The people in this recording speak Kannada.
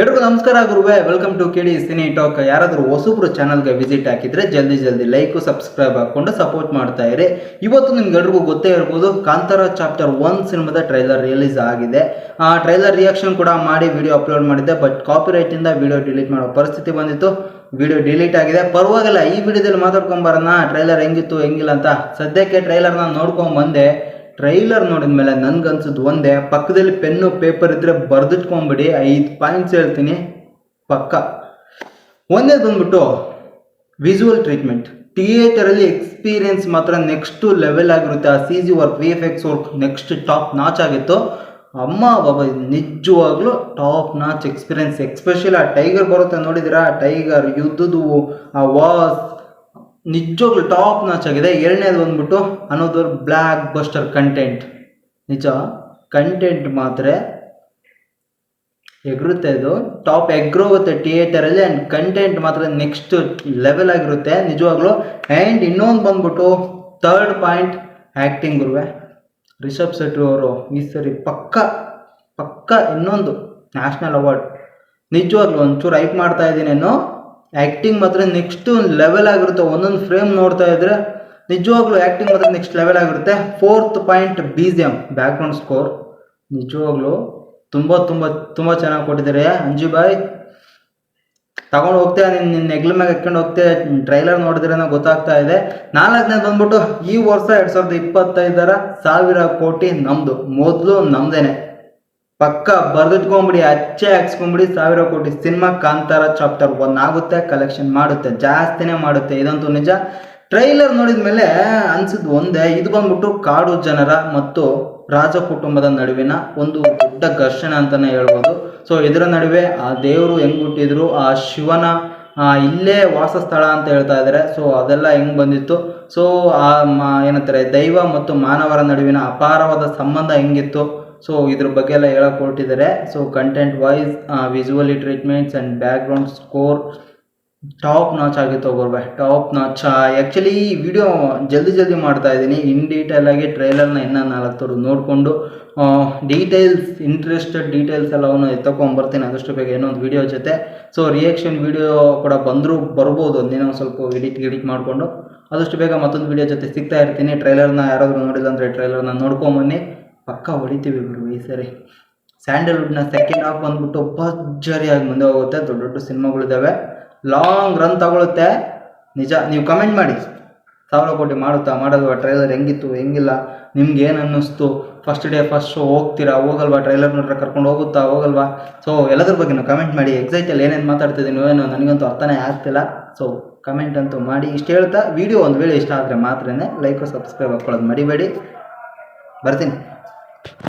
ಎಲ್ರಿಗೂ ನಮಸ್ಕಾರ ಗುರುವೆ, ವೆಲ್ಕಮ್ ಟು ಕೆಡಿ ಸಿನಿ ಟಾಕ್. ಯಾರಾದರೂ ಹೊಸಬ್ರು ಚಾನಲ್ಗೆ ವಿಸಿಟ್ ಹಾಕಿದ್ರೆ ಜಲ್ದಿ ಲೈಕ್ ಸಬ್ಸ್ಕ್ರೈಬ್ ಹಾಕೊಂಡು ಸಪೋರ್ಟ್ ಮಾಡ್ತಾ ಇರಿ. ಇವತ್ತು ನಿಮ್ಗೆಲ್ರಿಗೂ ಗೊತ್ತೇ ಇರ್ಬೋದು, ಕಾಂತಾರ ಚಾಪ್ಟರ್ 1 ಸಿನಿಮಾದ ಟ್ರೈಲರ್ ರಿಲೀಸ್ ಆಗಿದೆ. ಆ ಟ್ರೈಲರ್ ರಿಯಾಕ್ಷನ್ ಕೂಡ ಮಾಡಿ ವಿಡಿಯೋ ಅಪ್ಲೋಡ್ ಮಾಡಿದ್ದೆ, ಬಟ್ ಕಾಪಿರೈಟ್ ಇಂದ ವಿಡಿಯೋ ಡಿಲೀಟ್ ಮಾಡೋ ಪರಿಸ್ಥಿತಿ ಬಂದಿತ್ತು. ವಿಡಿಯೋ ಡಿಲೀಟ್ ಆಗಿದೆ, ಪರವಾಗಿಲ್ಲ. ಈ ವಿಡಿಯೋದಲ್ಲಿ ಮಾತಾಡ್ಕೊಂಬರೋಣ ಟ್ರೈಲರ್ ಹೆಂಗಿತ್ತು ಹೆಂಗಿಲ್ಲ ಅಂತ. ಸದ್ಯಕ್ಕೆ ಟ್ರೈಲರ್ನ ನೋಡ್ಕೊಂಡ್ ಬಂದೆ. ಟ್ರೈಲರ್ ನೋಡಿದ ಮೇಲೆ ನನ್ಗನ್ಸಿದ್ದು ಒಂದೇ, ಪಕ್ಕದಲ್ಲಿ ಪೆನ್ನು ಪೇಪರ್ ಇದ್ರೆ ಬರ್ದಿಟ್ಕೊಂಡ್ಬಿಡಿ. 5 ಪಾಯಿಂಟ್ಸ್ ಹೇಳ್ತೀನಿ ಪಕ್ಕ. ಒಂದೇ ಬಂದ್ಬಿಟ್ಟು ವಿಜುವಲ್ ಟ್ರೀಟ್ಮೆಂಟ್. ಥಿಯೇಟರಲ್ಲಿ ಎಕ್ಸ್ಪೀರಿಯನ್ಸ್ ಮಾತ್ರ ನೆಕ್ಸ್ಟ್ ಲೆವೆಲ್ ಆಗಿರುತ್ತೆ. ಆ CG work, VFX work next top notch ಆಗಿತ್ತು. ಅಮ್ಮ ಬಾಬಾ, ನಿಜವಾಗ್ಲೂ ಟಾಪ್ ನಾಚ್ ಎಕ್ಸ್ಪೀರಿಯನ್ಸ್. ಎಕ್ಸ್ಪೆಷಲಿ ಆ ಟೈಗರ್ ಬರುತ್ತೆ ನೋಡಿದಿರಾ, ಆ ಟೈಗರ್ ಯುದ್ಧದ್ದು ಆ ವಾಸ್ ನಿಜವಾಗ್ಲೂ ಟಾಪ್ ನಾಚ್ ಆಗಿದೆ. ಎರಡನೇದು ಬಂದ್ಬಿಟ್ಟು ಅನದರ್ ಬ್ಲ್ಯಾಕ್ ಬಸ್ಟರ್ ಕಂಟೆಂಟ್. ನಿಜ ಕಂಟೆಂಟ್ ಮಾತ್ರ ಎಗರುತ್ತೆ, ಇದು ಟಾಪ್ ಎಗ್ರೋಗುತ್ತೆ ಥಿಯೇಟರಲ್ಲಿ. ಆ್ಯಂಡ್ ಕಂಟೆಂಟ್ ಮಾತ್ರ ನೆಕ್ಸ್ಟ್ ಲೆವೆಲ್ ಆಗಿರುತ್ತೆ ನಿಜವಾಗ್ಲೂ. ಆ್ಯಂಡ್ ಇನ್ನೊಂದು ಬಂದ್ಬಿಟ್ಟು ಥರ್ಡ್ ಪಾಯಿಂಟ್, ಆ್ಯಕ್ಟಿಂಗ್ ಗುರುವೆ. ರಿಷಬ್ ಶೆಟ್ಟಿ ಅವರು ಈ ಸರಿ ಪಕ್ಕ ಇನ್ನೊಂದು ನ್ಯಾಷನಲ್ ಅವಾರ್ಡ್. ನಿಜವಾಗ್ಲೂ ಒಂಚೂರು ಹೈಪ್ ಮಾಡ್ತಾ ಇದ್ದೀನೇನೋ. ಆ್ಯಕ್ಟಿಂಗ್ ಮಾತ್ರ ನೆಕ್ಸ್ಟ್ ಲೆವೆಲ್ ಆಗಿರುತ್ತೆ. ಒಂದೊಂದು ಫ್ರೇಮ್ ನೋಡ್ತಾ ಇದ್ರೆ ನಿಜವಾಗ್ಲೂ ಆ್ಯಕ್ಟಿಂಗ್ ಮಾತ್ರ ನೆಕ್ಸ್ಟ್ ಲೆವೆಲ್ ಆಗಿರುತ್ತೆ. Fourth point, BGM, background score. ನಿಜವಾಗ್ಲೂ ತುಂಬ ಚೆನ್ನಾಗಿ ಕೊಟ್ಟಿದ್ದಾರೆ. ಅಂಜು ಬಾಯ್ ತಗೊಂಡು ಹೋಗ್ತೇವೆ, ನಿನ್ನ ನೆಗ್ಲ ಮ್ಯಾಗ ಹಾಕೊಂಡು ಹೋಗ್ತೇವೆ. ಟ್ರೈಲರ್ ನೋಡಿದ್ರೆ ಗೊತ್ತಾಗ್ತಾ ಇದೆ. 4ನೇದು ಬಂದ್ಬಿಟ್ಟು ಈ ವರ್ಷ 2025 1,000 ಕೋಟಿ ನಮ್ದು. ಮೊದಲು ನಮ್ದೇನೆ, ಪಕ್ಕ ಬರ್ದಿಟ್ಕೊಂಬಿಡಿ, ಅಚ್ಚೆ ಹಾಕ್ಸ್ಕೊಂಬಿಡಿ. 1,000 ಕೋಟಿ ಸಿನಿಮಾ ಕಾಂತಾರ ಚಾಪ್ಟರ್ 1 ಆಗುತ್ತೆ, ಕಲೆಕ್ಷನ್ ಮಾಡುತ್ತೆ, ಜಾಸ್ತಿನೇ ಮಾಡುತ್ತೆ, ಇದಂತೂ ನಿಜ. ಟ್ರೈಲರ್ ನೋಡಿದ ಮೇಲೆ ಅನ್ಸಿದ್ದು ಒಂದೇ, ಇದು ಬಂದ್ಬಿಟ್ಟು ಕಾಡು ಜನರ ಮತ್ತು ರಾಜ ಕುಟುಂಬದ ನಡುವಿನ ಒಂದು ದೊಡ್ಡ ಘರ್ಷಣೆ ಅಂತಾನೆ ಹೇಳ್ಬೋದು. ಸೊ ಇದರ ನಡುವೆ ಆ ದೇವರು ಹೆಂಗ್ ಹುಟ್ಟಿದ್ರು, ಆ ಶಿವನ ಇಲ್ಲೇ ವಾಸಸ್ಥಳ ಅಂತ ಹೇಳ್ತಾ ಇದ್ದಾರೆ. ಸೊ ಅದೆಲ್ಲ ಹೆಂಗ್ ಬಂದಿತ್ತು, ಸೊ ಏನಂತಾರೆ ದೈವ ಮತ್ತು ಮಾನವರ ನಡುವಿನ ಅಪಾರವಾದ ಸಂಬಂಧ ಹೆಂಗಿತ್ತು, ಸೊ ಇದ್ರ ಬಗ್ಗೆ ಎಲ್ಲ ಹೇಳಕ್ ಹೊರಟಿದ್ದಾರೆ. So content wise, visually treatments and background score top notch ಆಗಿತ್ತು ಗುರುವೆ, ಟಾಪ್ ನಾಚ್. ಆ್ಯಕ್ಚುಲಿ ಈ ವಿಡಿಯೋ ಜಲ್ದಿ ಮಾಡ್ತಾ ಇದ್ದೀನಿ. ಇನ್ ಡೀಟೇಲ್ ಆಗಿ ಟ್ರೈಲರ್ನ ಇನ್ನೂ 4 ತೋರು ನೋಡಿಕೊಂಡು ಇಂಟ್ರೆಸ್ಟೆಡ್ ಡೀಟೇಲ್ಸ್ ಎಲ್ಲವನ್ನು ಎತ್ತಕೊಂಡ್ಬರ್ತೀನಿ ಆದಷ್ಟು ಬೇಗ ಇನ್ನೊಂದು ವಿಡಿಯೋ ಜೊತೆ. ಸೊ ರಿಯಾಕ್ಷನ್ ವಿಡಿಯೋ ಕೂಡ ಬರ್ಬೋದು, ಒಂದಿನ ಸ್ವಲ್ಪ ಎಡಿಟ್ ಮಾಡಿಕೊಂಡು ಆದಷ್ಟು ಬೇಗ ಮತ್ತೊಂದು ವಿಡಿಯೋ ಜೊತೆ ಸಿಗ್ತಾ ಇರ್ತೀನಿ. ಟ್ರೈಲರ್ನ ಯಾರಾದರೂ ನೋಡಿಲ್ಲ ಅಂದರೆ ಟ್ರೈಲರ್ನ ನೋಡ್ಕೊಂಬನ್ನಿ, ಪಕ್ಕ ಹೊಡಿತೀವಿ ಗುರು ಈ ಸರಿ. ಸ್ಯಾಂಡಲ್ವುಡ್ನ ಸೆಕೆಂಡ್ ಹಾಫ್ ಬಂದ್ಬಿಟ್ಟು ಭರ್ಜರಿಯಾಗಿ ಮುಂದೆ ಹೋಗುತ್ತೆ. ದೊಡ್ಡ ಸಿನಿಮಾಗಳಿದ್ದಾವೆ, ಲಾಂಗ್ ರನ್ ತಗೊಳುತ್ತೆ ನಿಜ. ನೀವು ಕಮೆಂಟ್ ಮಾಡಿ, 1,000 ಕೋಟಿ ಮಾಡಲ್ವಾ, ಟ್ರೈಲರ್ ಹೆಂಗಿತ್ತು ಹೆಂಗಿಲ್ಲ, ನಿಮ್ಗೆ ಏನು ಅನ್ನಿಸ್ತು, ಫಸ್ಟ್ ಡೇ ಫಸ್ಟ್ ಶೋ ಹೋಗ್ತೀರಾ ಹೋಗಲ್ವಾ, ಟ್ರೈಲರ್ ನೋಡ್ರೆ ಕರ್ಕೊಂಡು ಹೋಗಲ್ವಾ? ಸೊ ಎಲ್ಲದ್ರ ಬಗ್ಗೆ ನಾವು ಕಮೆಂಟ್ ಮಾಡಿ. ಎಕ್ಸೈಟಲ್ಲಿ ಏನೇನು ಮಾತಾಡ್ತಿದ್ದೀನಿ ಏನೋ ನನಗಂತೂ ಅರ್ಥನೇ ಆಗ್ತಿಲ್ಲ. ಸೊ ಕಮೆಂಟ್ ಅಂತೂ ಮಾಡಿ. ಇಷ್ಟು ಹೇಳ್ತಾ, ವಿಡಿಯೋ ಒಂದು ವೇಳೆ ಇಷ್ಟ ಆದರೆ ಮಾತ್ರನೇ ಲೈಕ್ ಸಬ್ಸ್ಕ್ರೈಬ್ ಹಾಕ್ಕೊಳ್ಳೋದು ಮರಿಬೇಡಿ. ಬರ್ತೀನಿ.